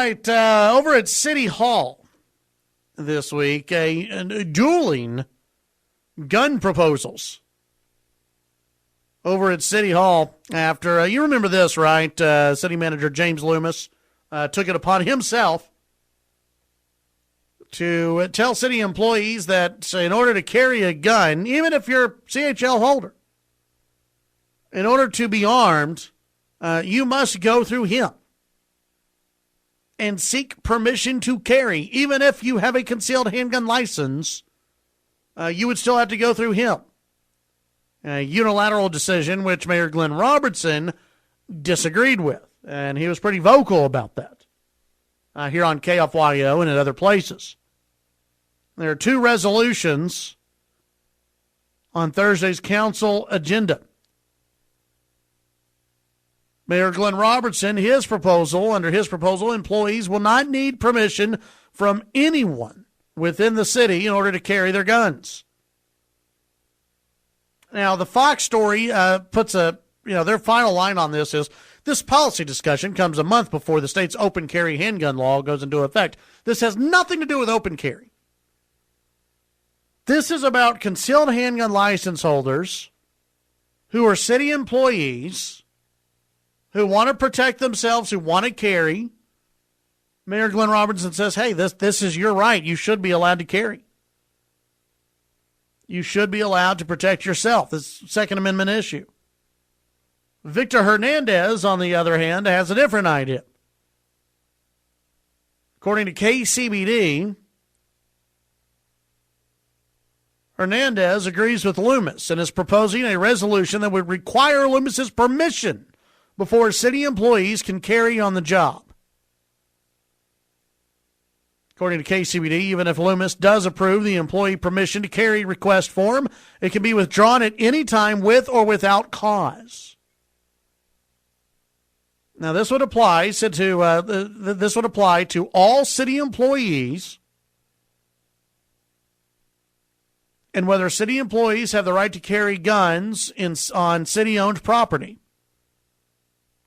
right, over at City Hall this week, a dueling gun proposals over at City Hall after, you remember this, right? City Manager James Loomis took it upon himself to tell city employees that in order to carry a gun, even if you're a CHL holder, in order to be armed, you must go through him and seek permission to carry. Even if you have a concealed handgun license, you would still have to go through him. A unilateral decision which Mayor Glenn Robertson disagreed with, and he was pretty vocal about that here on KFYO and at other places. There are two resolutions on Thursday's council agenda. Mayor Glenn Robertson, under his proposal, employees will not need permission from anyone within the city in order to carry their guns. Now, the Fox story puts their final line on this is, this policy discussion comes a month before the state's open carry handgun law goes into effect. This has nothing to do with open carry. This is about concealed handgun license holders who are city employees who want to protect themselves, who want to carry. Mayor Glenn Robertson says, hey, this is your right. You should be allowed to carry. You should be allowed to protect yourself. This Second Amendment issue. Victor Hernandez, on the other hand, has a different idea. According to KCBD, Hernandez agrees with Loomis and is proposing a resolution that would require Loomis's permission before city employees can carry on the job. According to KCBD, even if Loomis does approve the employee permission to carry request form, it can be withdrawn at any time with or without cause. Now, this would apply to all city employees, and whether city employees have the right to carry guns on city-owned property.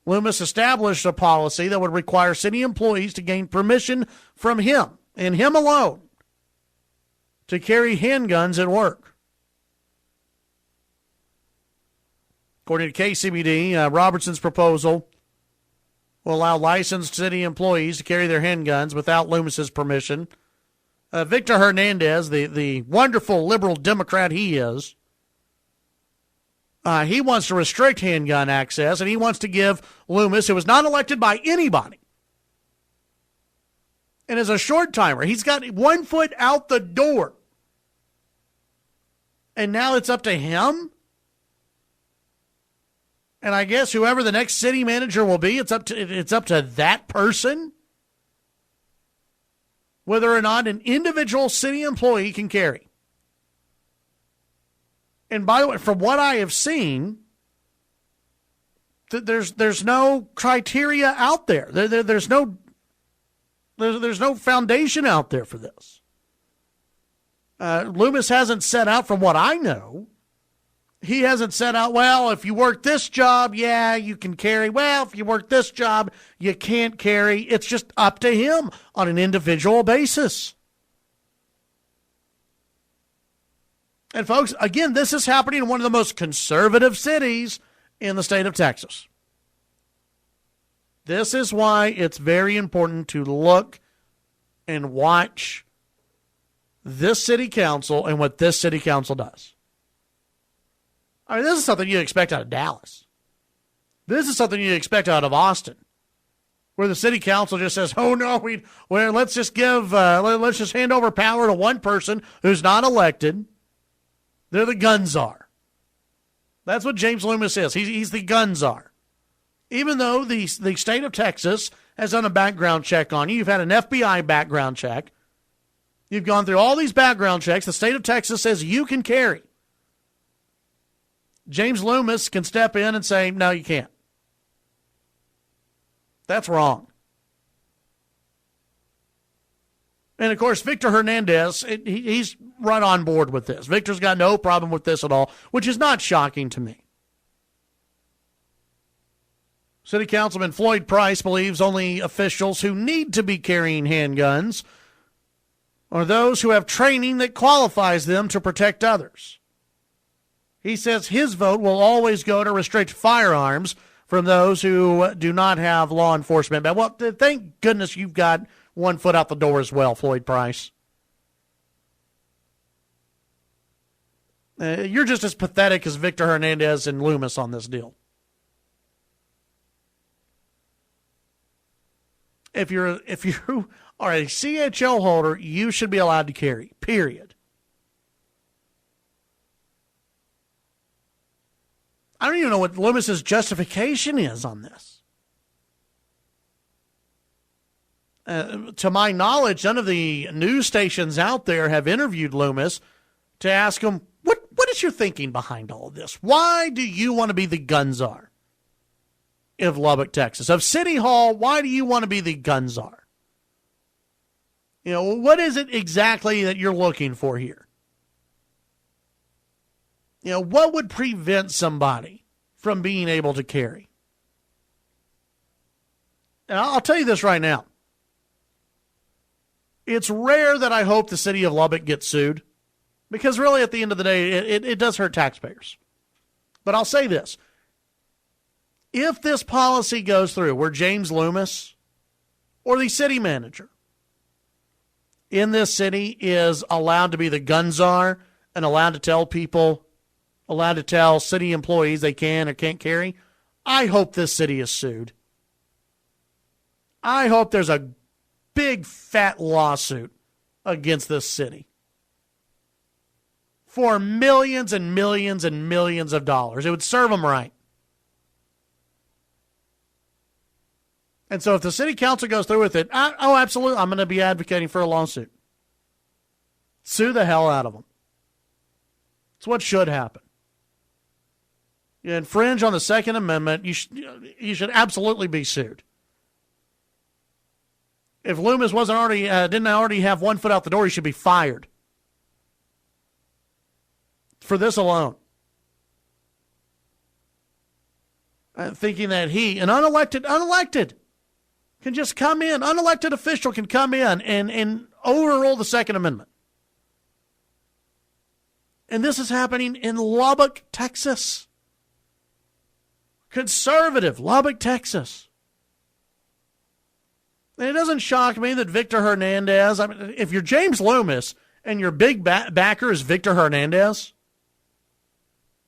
Loomis established a policy that would require city employees to gain permission from him and him alone to carry handguns at work. According to KCBD, Robertson's proposal will allow licensed city employees to carry their handguns without Loomis's permission. Victor Hernandez, the wonderful liberal Democrat he is, he wants to restrict handgun access, and he wants to give Loomis, who was not elected by anybody, and is a short timer, he's got 1 foot out the door, and now it's up to him. And I guess whoever the next city manager will be, it's up to that person whether or not an individual city employee can carry. And by the way, from what I have seen, there's no criteria out there. There's no foundation out there for this. Loomis hasn't set out, from what I know, he hasn't set out, well, if you work this job, yeah, you can carry. Well, if you work this job, you can't carry. It's just up to him on an individual basis. And folks, again, this is happening in one of the most conservative cities in the state of Texas. This is why it's very important to look and watch this city council and what this city council does. I mean, this is something you expect out of Dallas. This is something you expect out of Austin, where the city council just says, "Oh no, let's just hand over power to one person who's not elected. They're the gun czar." That's what James Loomis is. He's the gun czar. Even though the state of Texas has done a background check on you, you've had an FBI background check. You've gone through all these background checks. The state of Texas says you can carry. James Loomis can step in and say, no, you can't. That's wrong. And, of course, Victor Hernandez, he's right on board with this. Victor's got no problem with this at all, which is not shocking to me. City Councilman Floyd Price believes only officials who need to be carrying handguns are those who have training that qualifies them to protect others. He says his vote will always go to restrict firearms from those who do not have law enforcement. Well, thank goodness you've got one foot out the door as well, Floyd Price. You're just as pathetic as Victor Hernandez and Loomis on this deal. If you are a CHL holder, you should be allowed to carry, period. I don't even know what Loomis's justification is on this. To my knowledge, none of the news stations out there have interviewed Loomis to ask him, what is your thinking behind all of this? Why do you want to be the gun czar of Lubbock, Texas? Of City Hall, why do you want to be the gun czar? You know, what is it exactly that you're looking for here? You know, what would prevent somebody from being able to carry? And I'll tell you this right now. It's rare that I hope the city of Lubbock gets sued, because really at the end of the day, it does hurt taxpayers. But I'll say this. If this policy goes through where James Loomis or the city manager in this city is allowed to be the gun czar and allowed to tell people, allowed to tell city employees they can or can't carry, I hope this city is sued. I hope there's a big fat lawsuit against this city for millions and millions and millions of dollars. It would serve them right. And so if the city council goes through with it, oh, absolutely, I'm going to be advocating for a lawsuit. Sue the hell out of them. It's what should happen. You infringe on the Second Amendment, you should absolutely be sued. If Loomis didn't already have one foot out the door, he should be fired for this alone. Thinking that he, an unelected, can just come in, unelected official can come in and overrule the Second Amendment. And this is happening in Lubbock, Texas. Conservative Lubbock, Texas. And it doesn't shock me that Victor Hernandez, I mean, if you're James Loomis and your big backer is Victor Hernandez,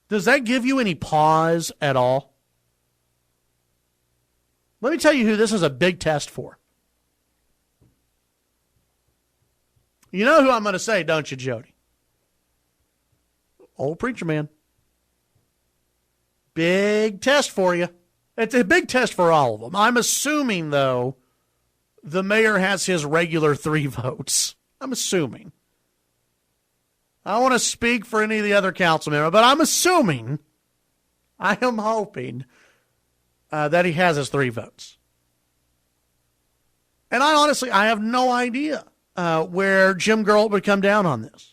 does that give you any pause at all? Let me tell you who this is a big test for. You know who I'm going to say, don't you, Jody? Old preacher man. Big test for you. It's a big test for all of them. I'm assuming, though, the mayor has his regular 3 votes. I'm assuming. I don't want to speak for any of the other council members, but I'm assuming, I am hoping, that he has his 3 votes. And I have no idea where Jim Geralt would come down on this.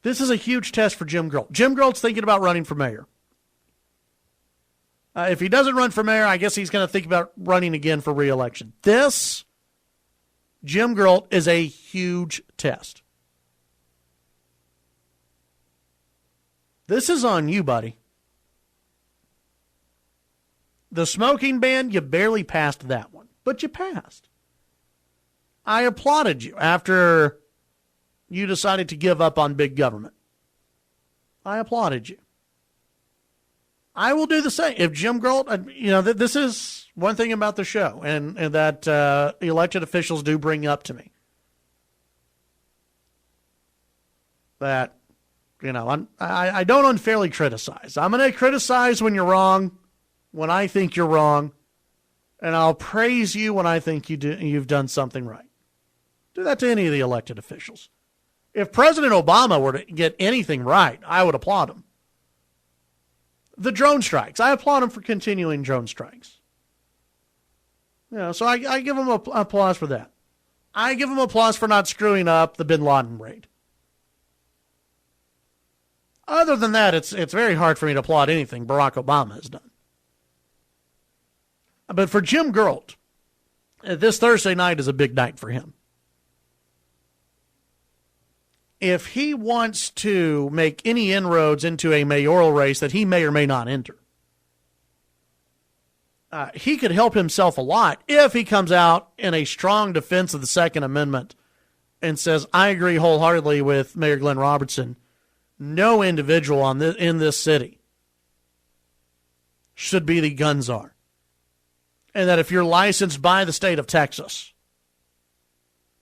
This is a huge test for Jim Geralt. Jim Geralt's thinking about running for mayor. If he doesn't run for mayor, I guess he's going to think about running again for re-election. This, Jim Geralt, is a huge test. This is on you, buddy. The smoking ban, you barely passed that one, but you passed. I applauded you after you decided to give up on big government. I applauded you. I will do the same. If Jim Geralt, this is one thing about the show and that elected officials do bring up to me. That, I don't unfairly criticize. I'm going to criticize when you're wrong, when I think you're wrong, and I'll praise you when I think you've done something right. Do that to any of the elected officials. If President Obama were to get anything right, I would applaud him. The drone strikes. I applaud him for continuing drone strikes. So I give him applause for that. I give him applause for not screwing up the bin Laden raid. Other than that, it's very hard for me to applaud anything Barack Obama has done. But for Jim Geralt, this Thursday night is a big night for him. If he wants to make any inroads into a mayoral race that he may or may not enter, he could help himself a lot if he comes out in a strong defense of the Second Amendment and says, I agree wholeheartedly with Mayor Glenn Robertson. No individual in this city should be the gun czar. And that if you're licensed by the state of Texas,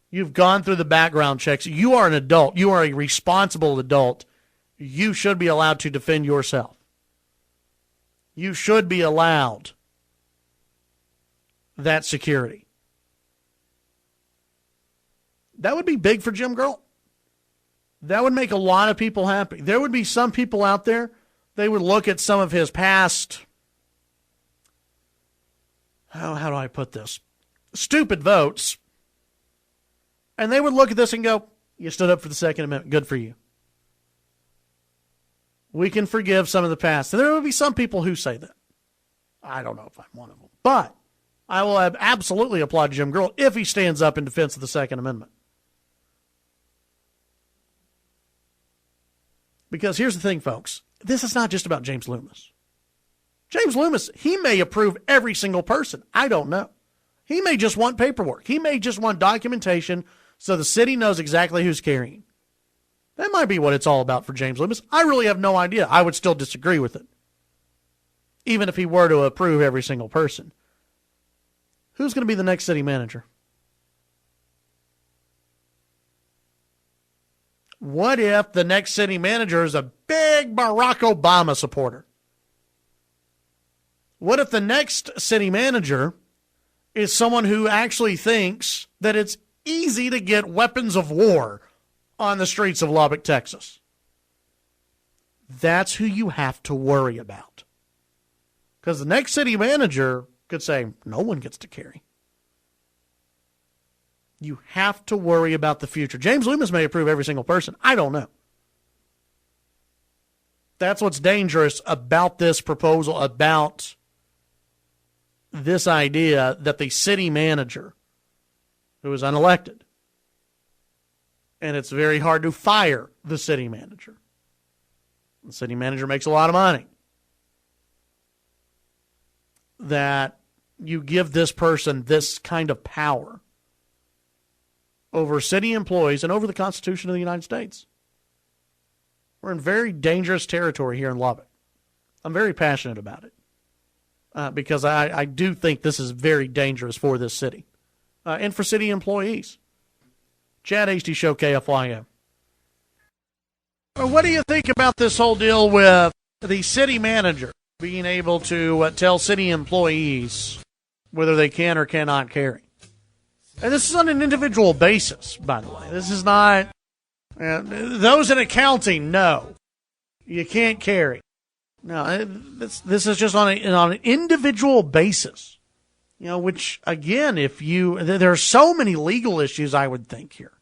you've gone through the background checks, you are an adult, you are a responsible adult, you should be allowed to defend yourself. You should be allowed that security. That would be big for Jim Geralt. That would make a lot of people happy. There would be some people out there, they would look at some of his past, how do I put this, stupid votes, and they would look at this and go, you stood up for the Second Amendment, good for you. We can forgive some of the past. And there would be some people who say that. I don't know if I'm one of them. But I will absolutely applaud Jim Geralt if he stands up in defense of the Second Amendment. Because here's the thing, folks. This is not just about James Loomis. James Loomis, he may approve every single person. I don't know. He may just want paperwork. He may just want documentation so the city knows exactly who's carrying. That might be what it's all about for James Loomis. I really have no idea. I would still disagree with it, even if he were to approve every single person. Who's going to be the next city manager? What if the next city manager is a big Barack Obama supporter? What if the next city manager is someone who actually thinks that it's easy to get weapons of war on the streets of Lubbock, Texas? That's who you have to worry about. Because the next city manager could say, no one gets to carry. You have to worry about the future. James Loomis may approve every single person. I don't know. That's what's dangerous about this proposal, about this idea that the city manager, who is unelected, and it's very hard to fire the city manager. The city manager makes a lot of money. That you give this person this kind of power over city employees and over the Constitution of the United States. We're in very dangerous territory here in Lubbock. I'm very passionate about it because I do think this is very dangerous for this city and for city employees. Chad Hasty Show, KFYO. What do you think about this whole deal with the city manager being able to tell city employees whether they can or cannot carry? And this is on an individual basis, by the way. This is not, those in accounting, no, you can't carry. No, this is just on an individual basis. You know, which, again, there are so many legal issues, I would think, here.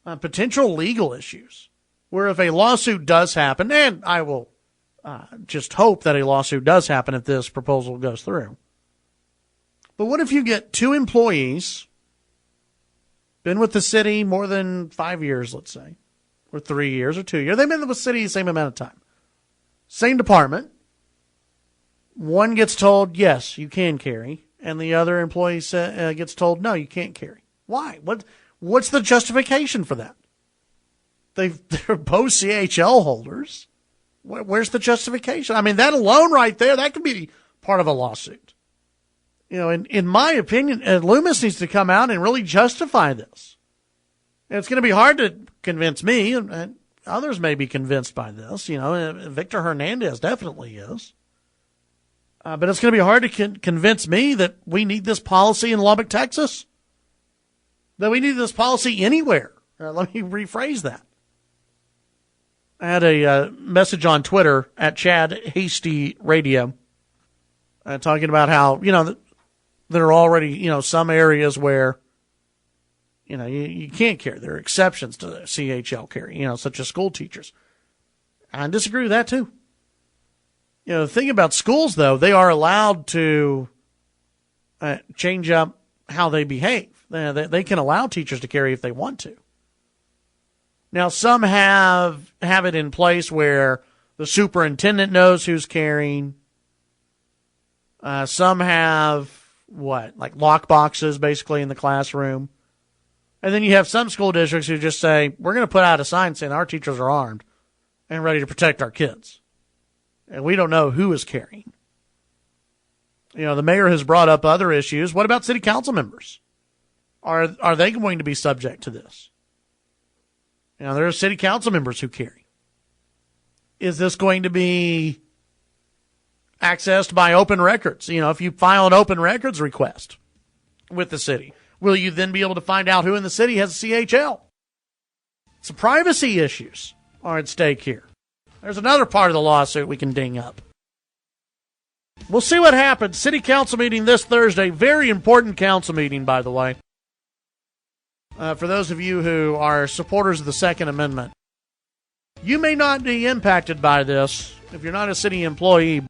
Potential legal issues. Where if a lawsuit does happen, and I will just hope that a lawsuit does happen if this proposal goes through. But what if you get two employees, been with the city more than 5 years, let's say, or 3 years or 2 years. They've been with the city the same amount of time. Same department. One gets told, yes, you can carry, and the other employee gets told, no, you can't carry. Why? What's the justification for that? They're both CHL holders. Where's the justification? I mean, that alone right there, that could be part of a lawsuit. You know, in my opinion, Loomis needs to come out and really justify this. And it's going to be hard to convince me, and others may be convinced by this. You know, Victor Hernandez definitely is. But it's going to be hard to convince me that we need this policy in Lubbock, Texas. That we need this policy anywhere. Let me rephrase that. I had a message on Twitter at Chad Hasty Radio talking about how, you know, there are already, you know, some areas where, you know, you can't carry. There are exceptions to the CHL carry, you know, such as school teachers. I disagree with that too. You know, the thing about schools, though, they are allowed to change up how they behave. They can allow teachers to carry if they want to. Now, some have it in place where the superintendent knows who's carrying. Some have, like lock boxes basically in the classroom. And then you have some school districts who just say, we're going to put out a sign saying our teachers are armed and ready to protect our kids. And we don't know who is carrying. The mayor has brought up other issues. What about city council members? Are they going to be subject to this? There are city council members who carry. Is this going to be accessed by open records? If you file an open records request with the city, will you then be able to find out who in the city has a CHL? Some privacy issues are at stake here. There's another part of the lawsuit we can ding up. We'll see what happens. City council meeting this Thursday. Very important council meeting, by the way. For those of you who are supporters of the Second Amendment, you may not be impacted by this if you're not a city employee.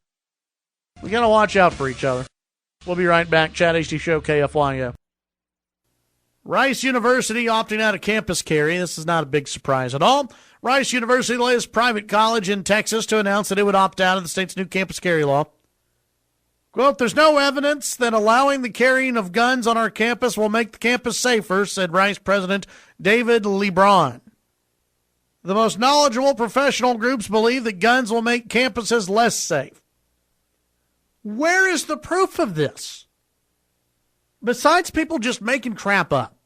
We got to watch out for each other. We'll be right back. Chad Hasty Show, KFYO. Rice University opting out of campus carry. This is not a big surprise at all. Rice University, the latest private college in Texas, to announce that it would opt out of the state's new campus carry law. Quote, there's no evidence that allowing the carrying of guns on our campus will make the campus safer, said Rice President David LeBron. The most knowledgeable professional groups believe that guns will make campuses less safe. Where is the proof of this? Besides people just making crap up.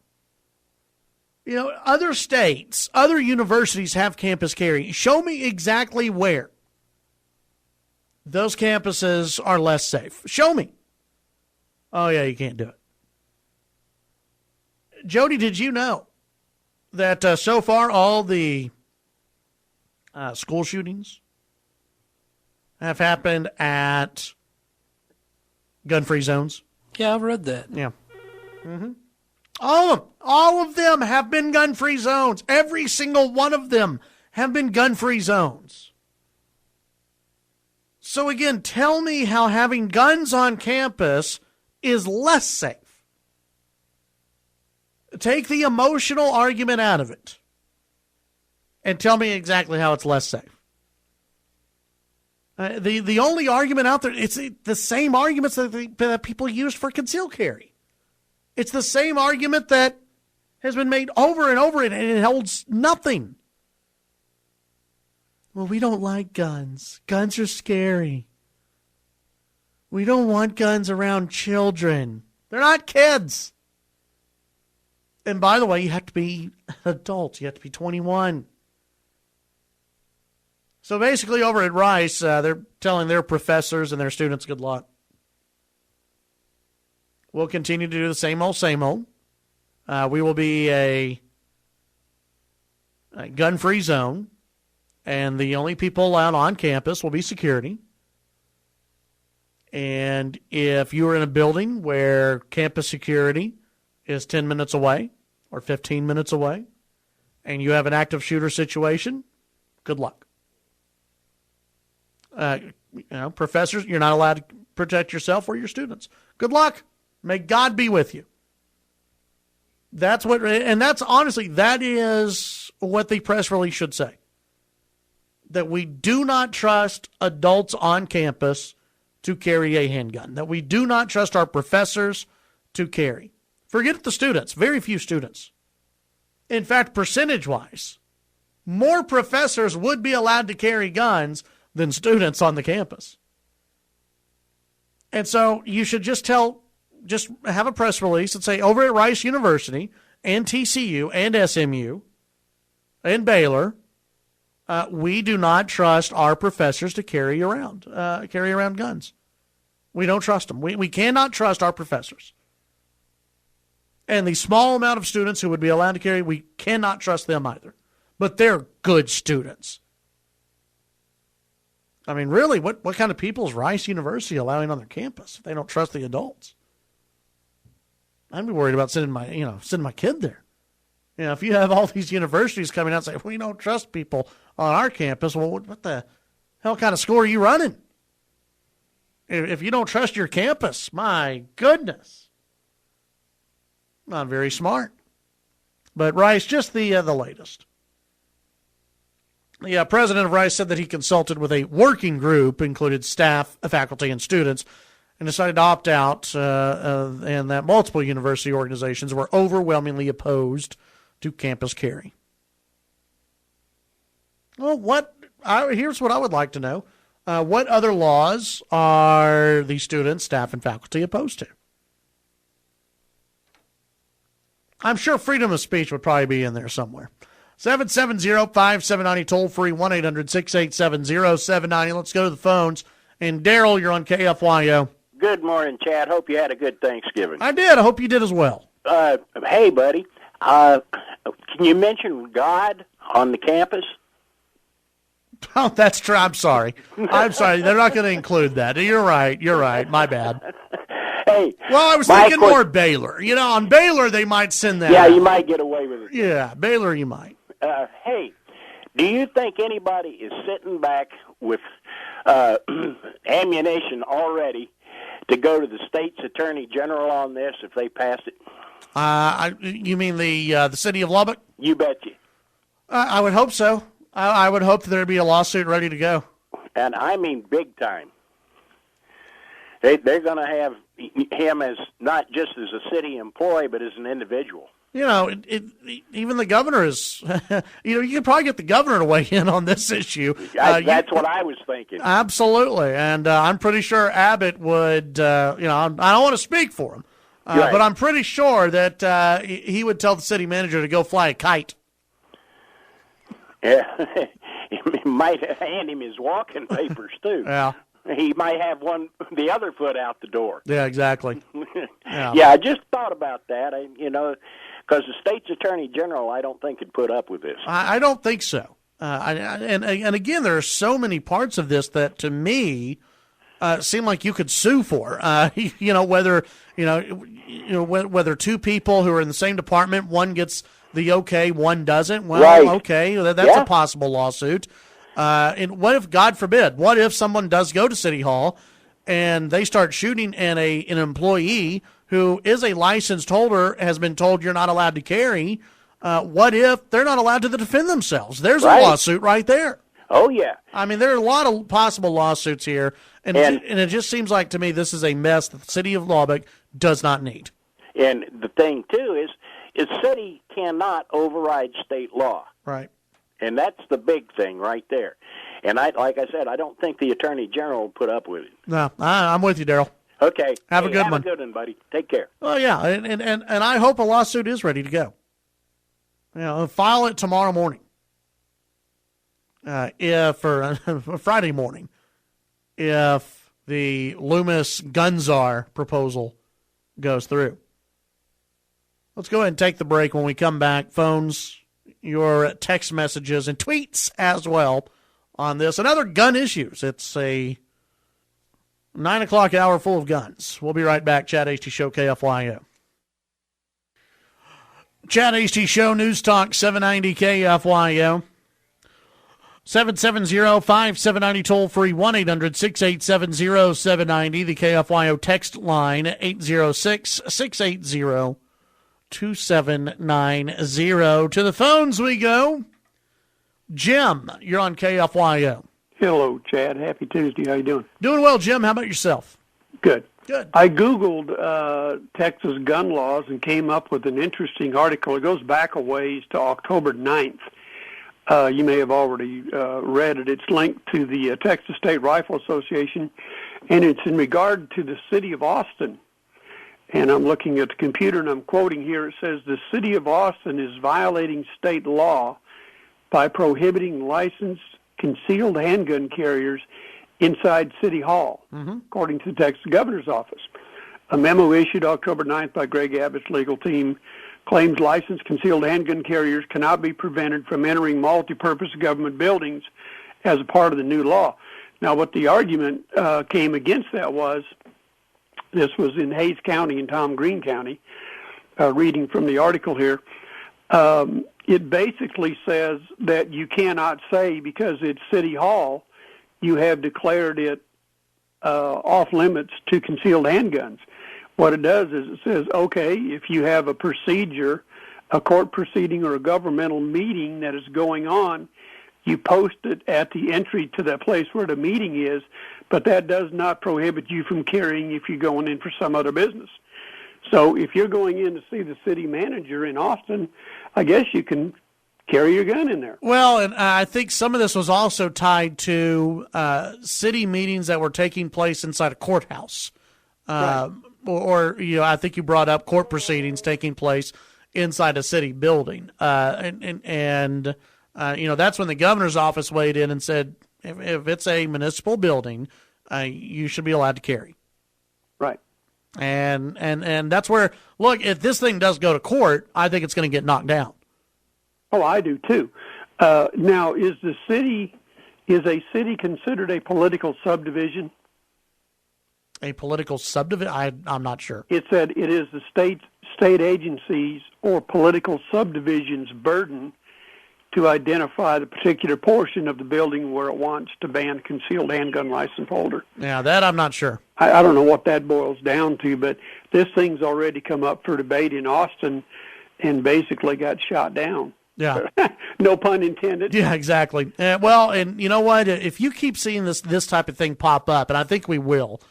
Other states, other universities have campus carry. Show me exactly where those campuses are less safe. Show me. Oh, yeah, you can't do it. Jody, did you know that so far all the school shootings have happened at gun-free zones? Yeah, I've read that. Yeah. Mm-hmm. All of them have been gun-free zones. Every single one of them have been gun-free zones. So again, tell me how having guns on campus is less safe. Take the emotional argument out of it and tell me exactly how it's less safe. The only argument out there, it's the same arguments that people use for concealed carry. It's the same argument that has been made over and over, and it holds nothing. Well, we don't like guns. Guns are scary. We don't want guns around children. They're not kids. And by the way, you have to be adults. You have to be 21. So basically over at Rice, they're telling their professors and their students good luck. We'll continue to do the same old, same old. We will be a gun-free zone, and the only people allowed on campus will be security. And if you are in a building where campus security is 10 minutes away or 15 minutes away, and you have an active shooter situation, good luck. Professors, you're not allowed to protect yourself or your students. Good luck. May God be with you. That is what the press release should say. That we do not trust adults on campus to carry a handgun. That we do not trust our professors to carry. Forget the students. Very few students. In fact, percentage-wise, more professors would be allowed to carry guns than students on the campus. And so you should just have a press release and say, over at Rice University and TCU and SMU and Baylor, we do not trust our professors to carry around guns. We don't trust them. We cannot trust our professors. And the small amount of students who would be allowed to carry, we cannot trust them either. But they're good students. I mean, really, what kind of people is Rice University allowing on their campus if they don't trust the adults? I'd be worried about sending my kid there. If you have all these universities coming out and say, we don't trust people on our campus, well, what the hell kind of school are you running? If you don't trust your campus, my goodness. Not very smart. But Rice, just the latest. The president of Rice said that he consulted with a working group, included staff, faculty, and students, and decided to opt out, and that multiple university organizations were overwhelmingly opposed to campus carry. Well, here's what I would like to know. What other laws are the students, staff, and faculty opposed to? I'm sure freedom of speech would probably be in there somewhere. 770-5790, toll-free, 1-800-687-0790. Let's go to the phones. And Daryl, you're on KFYO. Good morning, Chad. Hope you had a good Thanksgiving. I did. I hope you did as well. Hey, buddy. Can you mention God on the campus? Oh, that's true. I'm sorry. They're not going to include that. You're right. My bad. Hey. Well, I was thinking more Baylor. On Baylor, they might send that out. You might get away with it. Yeah, Baylor, you might. Hey, do you think anybody is sitting back with ammunition already to go to the state's attorney general on this if they pass it? You mean the city of Lubbock? You betcha. I would hope so. I would hope that there'd be a lawsuit ready to go. And I mean big time. They're going to have him as not just as a city employee, but as an individual. Even the governor is, you can probably get the governor to weigh in on this issue. That's what I was thinking. Absolutely. And I'm pretty sure Abbott would, I don't want to speak for him, right. But I'm pretty sure that he would tell the city manager to go fly a kite. Yeah. He might hand him his walking papers, too. Yeah. He might have the other foot out the door. Yeah, exactly. Yeah, I just thought about that, because the state's attorney general, I don't think, could put up with this. I don't think so. And again, there are so many parts of this that, to me, seem like you could sue for. Whether two people who are in the same department, one gets the okay, one doesn't. Well, right. Okay, that's a possible lawsuit. And what if, God forbid, what if someone does go to City Hall and they start shooting and an employee who is a licensed holder has been told you're not allowed to carry? What if they're not allowed to defend themselves? There's a lawsuit right there. Oh, yeah. I mean, there are a lot of possible lawsuits here, and it just seems like to me this is a mess that the city of Lubbock does not need. And the thing, too, is the city cannot override state law. Right. And that's the big thing right there. And like I said, I don't think the Attorney General will put up with it. No, I'm with you, Daryl. Okay. Have a good one. Have a good one, buddy. Take care. Oh, yeah, and I hope a lawsuit is ready to go. File it tomorrow morning. Friday morning, if the Loomis Gunzar proposal goes through. Let's go ahead and take the break. When we come back, phones, your text messages, and tweets as well on this and other gun issues. It's a 9 o'clock hour full of guns. We'll be right back. Chad Hasty Show, KFYO. Chad Hasty Show, News Talk 790 KFYO. 770-5790, toll free, 1-800-687-0790. The KFYO text line, 806-680-2790. To the phones we go. Jim, you're on KFYO. Hello, Chad. Happy Tuesday. How you doing? Doing well, Jim. How about yourself? Good. Good. I Googled Texas gun laws and came up with an interesting article. It goes back a ways to October 9th. You may have already read it. It's linked to the Texas State Rifle Association, and it's in regard to the city of Austin. And I'm looking at the computer, and I'm quoting here. It says, the city of Austin is violating state law by prohibiting licensed concealed handgun carriers inside City Hall, according to the Texas Governor's Office. A memo issued October 9th by Greg Abbott's legal team claims licensed concealed handgun carriers cannot be prevented from entering multi-purpose government buildings as a part of the new law. Now, what the argument came against that was, this was in Hays County and Tom Green County, reading from the article here, it basically says that you cannot say because it's City Hall, you have declared it off limits to concealed handguns. What it does is it says, okay, if you have a procedure, a court proceeding or a governmental meeting that is going on, you post it at the entry to that place where the meeting is, but that does not prohibit you from carrying if you're going in for some other business. So if you're going in to see the city manager in Austin, I guess you can carry your gun in there. Well, and I think some of this was also tied to city meetings that were taking place inside a courthouse. Right. Or I think you brought up court proceedings taking place inside a city building. And that's when the governor's office weighed in and said, if it's a municipal building, you should be allowed to carry. Right. And that's where, look, if this thing does go to court, I think it's going to get knocked down. Oh, I do too. Now, is a city considered a political subdivision? A political subdivision? I'm not sure. It said it is the state agencies or political subdivision's burden to identify the particular portion of the building where it wants to ban concealed handgun license holder. Yeah, that I'm not sure. I don't know what that boils down to, but this thing's already come up for debate in Austin and basically got shot down. Yeah. No pun intended. Yeah, exactly. Well, and you know what? If you keep seeing this type of thing pop up, and I think we will,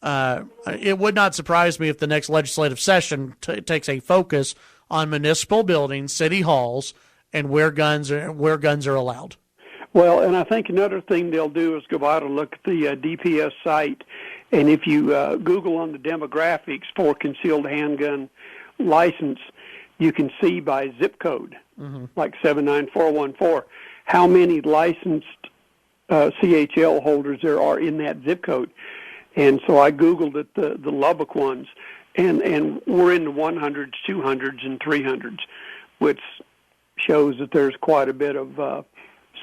it would not surprise me if the next legislative session takes a focus on municipal buildings, city halls, and where guns are allowed. Well, and I think another thing they'll do is go out and look at the DPS site, and if you Google on the demographics for concealed handgun license, you can see by zip code, like 79414, how many licensed CHL holders there are in that zip code. And so I Googled it, the Lubbock ones, and we're in the 100s, 200s, and 300s, which shows that there's quite a bit of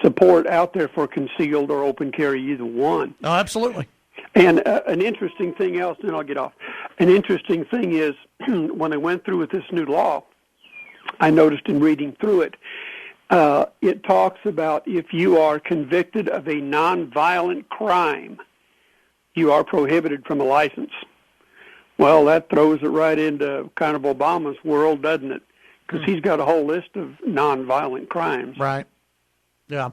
support out there for concealed or open carry, either one. Oh, absolutely. And an interesting thing else, and I'll get off. An interesting thing is when I went through with this new law, I noticed in reading through it, it talks about if you are convicted of a nonviolent crime, you are prohibited from a license. Well, that throws it right into kind of Obama's world, doesn't it? Because he's got a whole list of nonviolent crimes. Right. Yeah.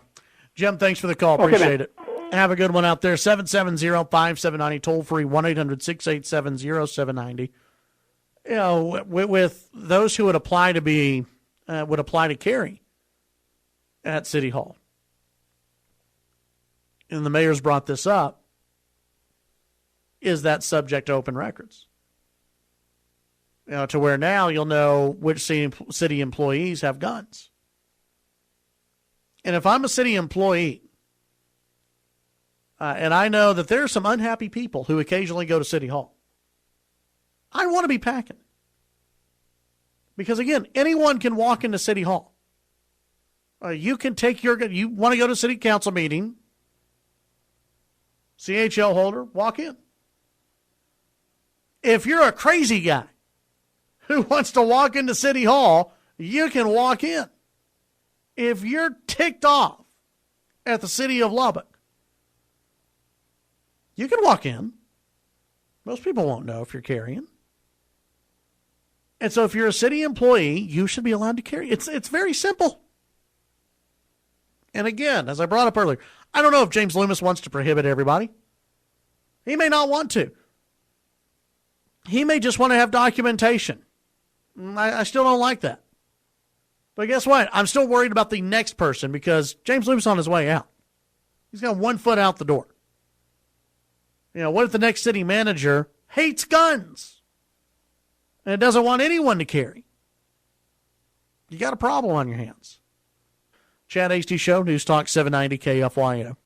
Jim, thanks for the call. Appreciate it. Have a good one out there. 770-5790, toll free, 1-800-687-0790. You know, with those who would apply to carry at City Hall. And the mayor's brought this up. Is that subject to open records? You know, to where now you'll know which city employees have guns. And if I'm a city employee, and I know that there are some unhappy people who occasionally go to City Hall, I want to be packing. Because, again, anyone can walk into City Hall. You can take you want to go to City Council meeting, CHL holder, walk in. If you're a crazy guy who wants to walk into City Hall, you can walk in. If you're ticked off at the city of Lubbock, you can walk in. Most people won't know if you're carrying. And so if you're a city employee, you should be allowed to carry. It's very simple. And again, as I brought up earlier, I don't know if James Loomis wants to prohibit everybody. He may not want to. He may just want to have documentation. I still don't like that. But guess what? I'm still worried about the next person because James Loomis is on his way out. He's got 1 foot out the door. You know, what if the next city manager hates guns and doesn't want anyone to carry? You got a problem on your hands. Chad Hasty Show, News Talk 790 KFYO.